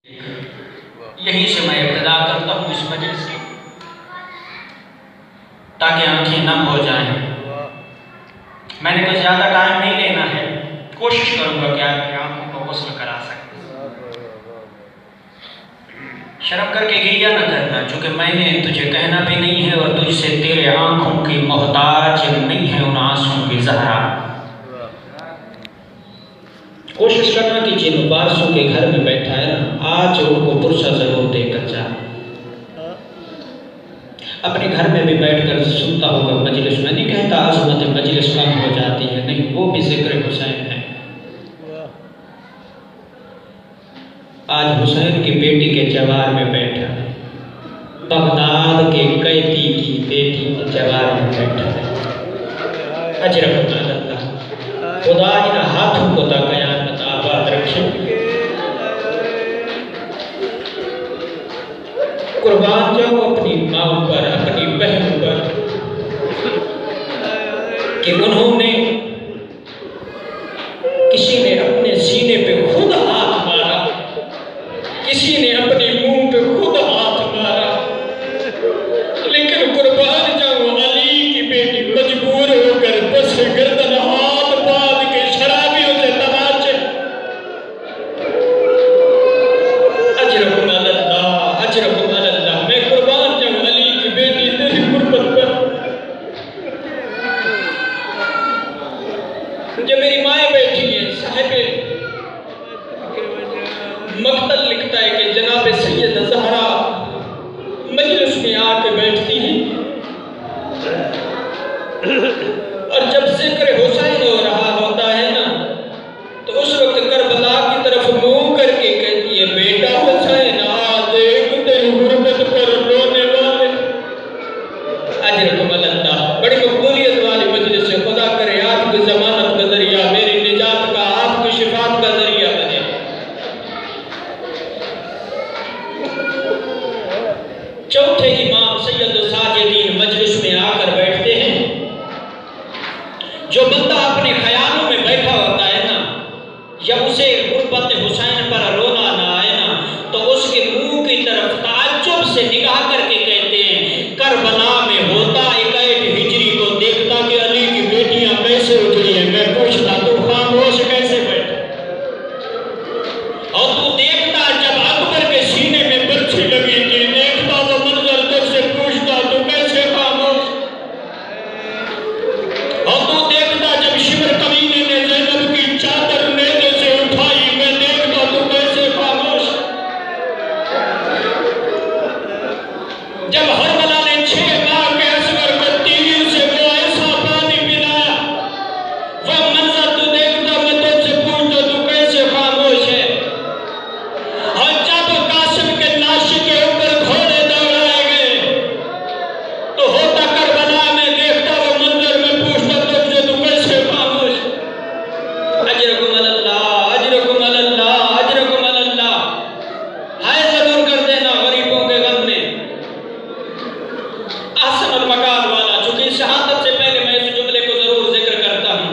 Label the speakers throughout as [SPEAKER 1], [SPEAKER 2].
[SPEAKER 1] यहीं से मैं इब्तिदा करता हूँ इस मजलिस की, ताकि आंखें नम हो जाएं। मैंने कुछ ज़्यादा टाइम नहीं लेना है, कोशिश करूँगा कि आपकी आंखों को गुस्ल करा सकूँ। शर्म करके गिरिया न करना, चूँकि मैंने तुझे कहना भी नहीं है और तुझसे तेरे आंखों की मोहताज नहीं है उन आंसुओं की ज़हरा। कोशिश करना कि जिन वारसों के घर में बैठा है ना, आज उनको पुरसा जरूर देकर जा। अपने घर में भी बैठकर सुनता होगा मजलिस में, नहीं कहता अज़मत मजलिस कम हो जाती है, नहीं, वो भी जिक्र हुसैन है। आज हुसैन की बेटी के जवार में बैठा है, बगदाद के कैदी की बेटी के जवार में बैठा है। अजरक अल्लाह, खुदा इन हाथों को ता कयामत आबाद रखे। कुर्बान जाओ अपनी माँ पर, अपनी बहन पर, कि उन्होंने किसी ने अपने सीने पे खुद हाथ मारा, किसी ने अपने मुंह पे खुद हाथ मारा, लेकिन कुर्बान जाओ अली की बेटी मजबूर होकर बस गर्दन हाथ बांध के शराबियों से तमाचे। अजरकुम अल्लाह, अजरकुम अल्लाह, मैं कुर्बान जाऊं अली की बेटी तेरी गुर्बत पर। जब मेरी माएँ बैठी हैं, साहिबे मक्तल लिखता है कि जनाब सैयद ज़हरा मजलिस में आके बैठती हैं और जब जिक्र हुसैन हो रहा होता है ना, तो उस वक्त करबला की तरफ मुंह करके कहती है, बेटा हुसैन आ देख तेरी गुर्बत पर रोने वाले। अजरकुम अल्लाह, बड़ी मकबूलियत वाली मजलिस है। खुदा करे आपकी जमानत का जरिया, मेरी निजात का, आपकी शिफात का जरिया बने। चौथे इमाम सैयद साजिदीन मजलिस में आकर बैठते हैं। जो बंदा अपने ख्यालों में बैठा होता है ना, या उसे गुर्बत हुसैन पर रोना ना आए ना, तो उसके मुंह की तरफ ताज्जुब से निगाह करके कहते हैं, करबला में होता 61 हिजरी को देखता कि अली की बेटियां कैसे उजड़ी हैं, मैं पूछता तू खामोश कैसे बैठा, और तू देखता जब अकबर के सीने में बर्छी लगी थी, देखता वो मंजर तुझसे पूछता तू कैसे खामोश, और तू देखता जब शिमर कमीने ने ज़ैनब की चादर नेज़े से उठाई, मैं देखता तू कैसे खामोश, जब हरमला ने 6 माह के असगर को तीर से वो ऐसा पानी पिलाया, वह मंजर तू देखता, मैं तुझसे पूछता तू कैसे खामोश है, और जब कासिम के लाश के ऊपर घोड़े दौड़ाए गए, तो होता करबला में देखता वो मंजर में पूछता तुझसे तू कैसे खामोश। अजरकुम अल्लाह, अजरकुम अल्लाह, अजरकुम अल्लाह, हाय जरूर कर देना गरीबों के गम में। अहसन मकाल वाला, चूंकि शहादत से पहले मैं इस जुमले को जरूर जिक्र करता हूँ।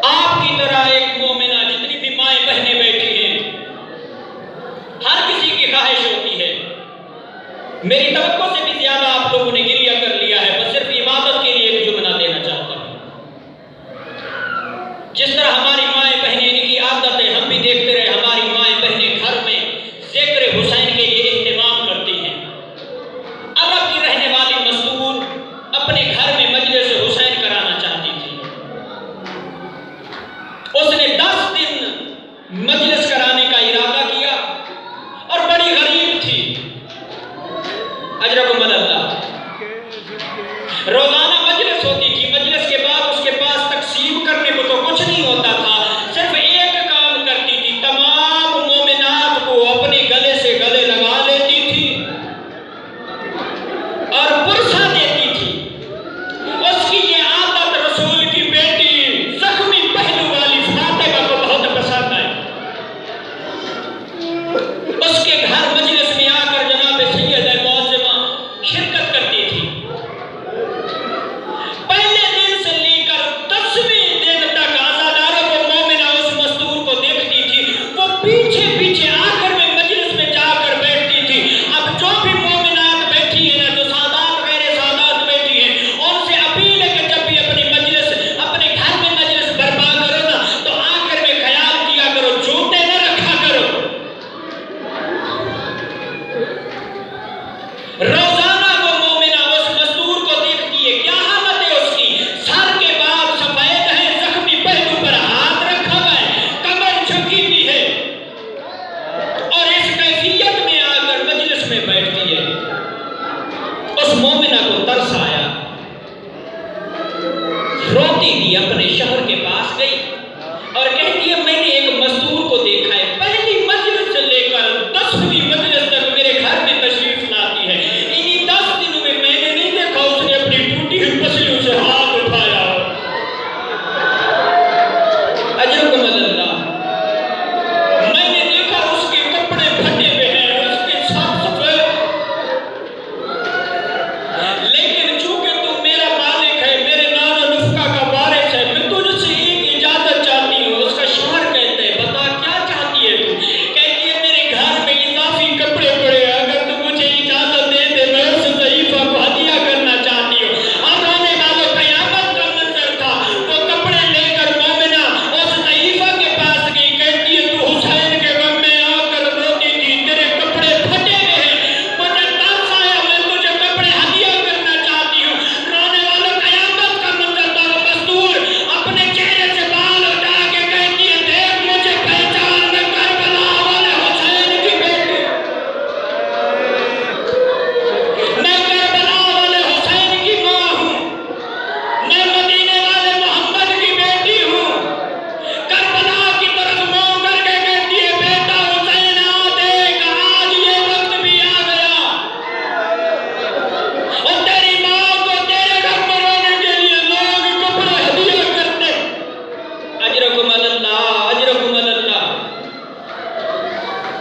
[SPEAKER 1] आपकी तरह एक मोमिना, जितनी भी माएँ बहनें बैठी हैं, हर किसी की ख्वाहिश होती है, मेरी तवक्को से भी ज्यादा आप लोगों ने गिरिया कर लिया है, बस सिर्फ इबादत के लिए एक जुमला देना चाहता हूँ। जिस तरह हमारी माएँ बहनें, इनकी आदत है, हम भी देखते रहे, हमारी माएँ बहनें घर में जिक्र हुसैन के लिए इहतिमाम करती हैं। अरब की रहने वाली मस्तूर अपने घर में मजलिस हुसैन कराना चाहती थी। उसने 10 दिन मजलिस कराने का इरादा किया और बड़ी गरीब थी। अजरकुम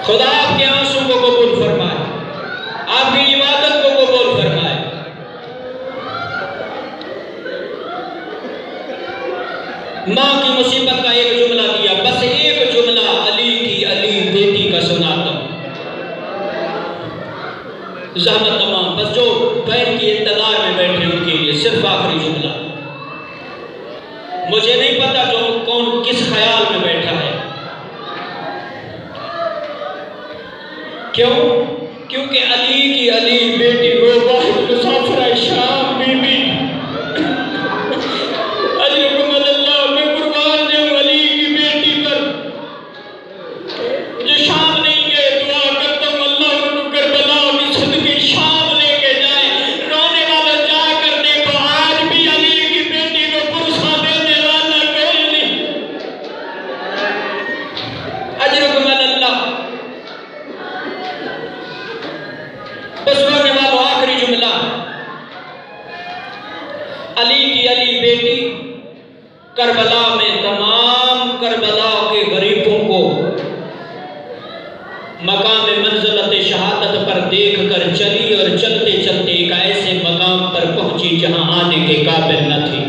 [SPEAKER 1] खुदा आपके आंसू को कबूल फरमाए, आपकी इबादत को कबूल फरमाए। माँ की मुसीबत का एक जुमला दिया, बस एक जुमला अली की अली बेटी का सुनाता हूं। ज़हमत तमाम, बस जो बहन की इंतजार में बैठे उनके लिए सिर्फ आखिरी जुमला। मुझे नहीं पता जो कौन किस ख्याल में बैठा है। क्यों? क्योंकि अली की अली बेटी वो वाहिद मुसाफिर शाम बीबी करबला में तमाम करबला के गरीबों को मकाम मंज़िलत शहादत पर देख कर चली और चलते चलते एक ऐसे मकाम पर पहुंची जहां आने के काबिल न थी।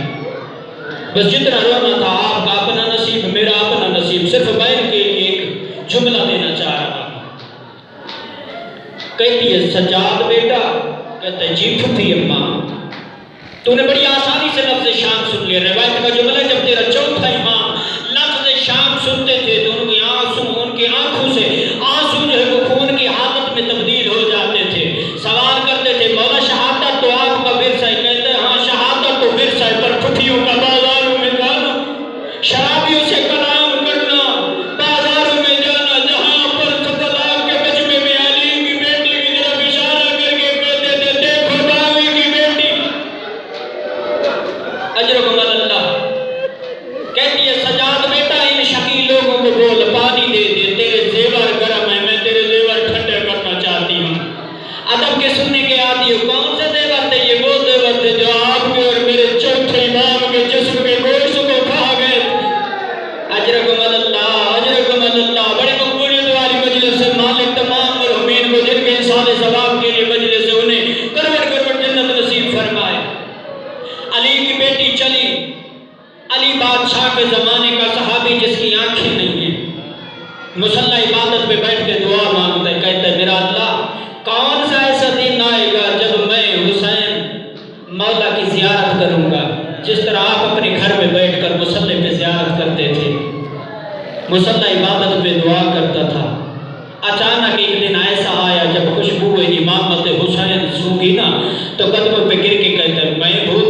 [SPEAKER 1] बस जितना रोना था, आपका अपना नसीब, मेरा अपना नसीब, सिर्फ बहन के लिए एक जुमला देना चाह रहा। कहती है सज्जाद बेटा, कहता है जी फूफी अम्मा। तूने बड़ी आसानी से लफ्ज़ शाम सुन लिया। रिवायत का जुमला, जब तेरा चौथा इमाम लफ्ज़ शाम सुनते थे तो उनकी आंखों से आंसू जो है वो खून की हालत में तब्दील हो जाते थे। सवाल करते थे मौला शहादत तो आपका विरसा है? कहते हैं हाँ शहादत तो विरसा है, पर फुफियों का बाजारों में जाना, शराबियों से कलाम करना, बाजारों में जाना, जहाँ पर सतला के बचपे में अली की बेटी की तरफ इशारा करके कहते थे देखो बावी की बेटी। अजरकुम अल्लाह। कहती है सजाद बेटा, इन शकी लोगों को बोल पानी दे दे, तेरे जेवर गर्म है, मैं तेरे जेवर ठंडे करना चाहती हूँ। अदब के सुनने के आदि हो, कौन से जेवर थे? ये वो जेवर थे जो आपके और मेरे चौथे इमाम के जिस्म के गोश्त को खा गए। अजरकुम अल्लाह, अजरकुम अल्लाह। बड़े मकबूलियत वाली मजलिस से मालिक तमाम मरहुमीन को जिनके इंसान सवाब के लिए मजलिस से उन्हें करवट करवट जन्नत नसीब फरमाए। अली की बेटी चली। अली बादशाह के ज़माने का सहाबी जिसकी आंखें नहीं है, मुसल्ला इबादत पे बैठ के दुआ मांगता है। कहता है मेरा अल्लाह, कौन सा ऐसा दिन आएगा जब मैं हुसैन मौला की ज़ियारत करूँगा जिस तरह आप अपने घर में बैठकर मुसल्ले पे ज़ियारत करते थे, मुसल्ला इबादत पे दुआ करता था। अचानक एक दिन ऐसा आया जब खुशबू इमामत हुसैन सूंघी ना तो कदमों पे गिर के कहता है मैं भूत